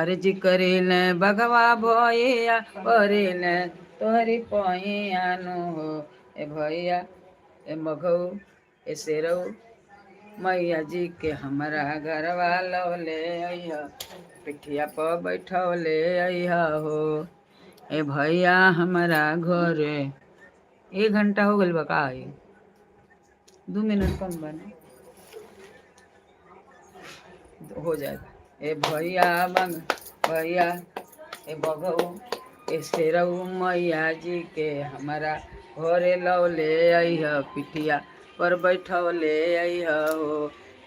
अर्जी करेले भगवा भैया परेले तोहरी पैयानु हो ए भैया ए मघऊ ए शेरऊ मैया जी के हमारा घरवा लौले अइह पिठिया पर बैठौले अइह हो ए भैया हमारा घरे 1 घंटा हो गल बका 2 मिनट कम बने हो जाएगा ए भैया बंग भैया ए बघऊ ए शेरऊ मैया जी के हमारा घरे लौले अइह पिठिया पर बैठौले अइह हो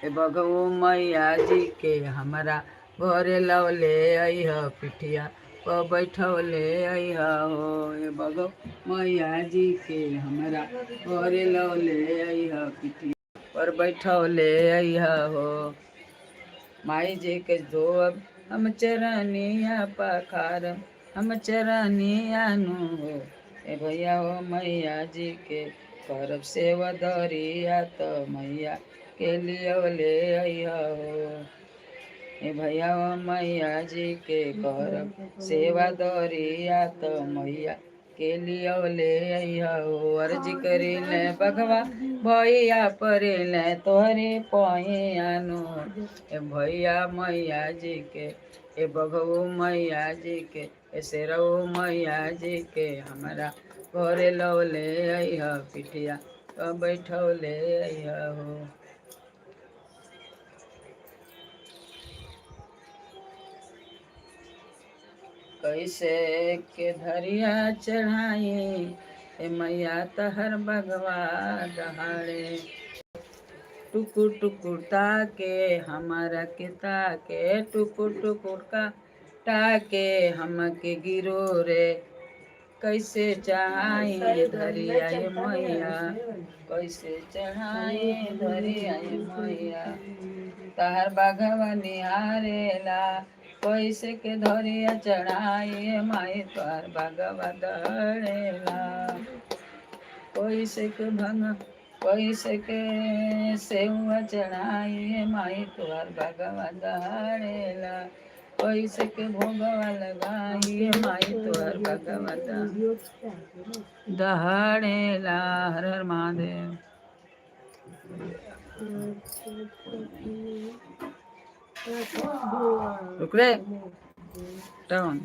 ए बघऊ मैया जी के हमारा घरे लौले अइह पिठिया पर बैठौले अइह हो ए बघऊ मैया जी के हमारा घरे लौले अइह पिठिया पर बैठौले अइह हो माई जी के धोअब हम चरनिया पखार हम चरनिया नु हो ए भैया हो मैया जी के करब सेवा दरिया तो मैया के लिए ले अइह हो ए भैया हो मैया जी के करब सेवा दरिया तो मैया के लिए ले अइह हो अर्जी करेले भगवा भैया परेले तोहरे पैयानु ए भैया मैया जी के ए बघऊ मैया जी के ए शेरऊ मैया जी के हमारा घरे लौले अइह पिठिया तो बैठौले अइह हो। कैसे के धरिया चढ़ाई ए मैया तहर बगवा दहाड़े टुकुर टुकुर ताके हमारा के ताके टुकुर टुकुर का ताके हमके गिरो रे कैसे चढ़ाई धरिया ये मैया कैसे चढ़ाई धरिया ये मैया तहर बगवा निहारेला कैसे के धरिया चढ़ाई माई तोहर बगवा दहड़ेला कैसे के भंग कैसे के सेवा चढ़ाई माई तोहर बगवा दहड़ेला कैसे के भोगवा लगाई माई तोहर बगवा दहड़ेला। हर हर महादेव। रुक रे टाउन।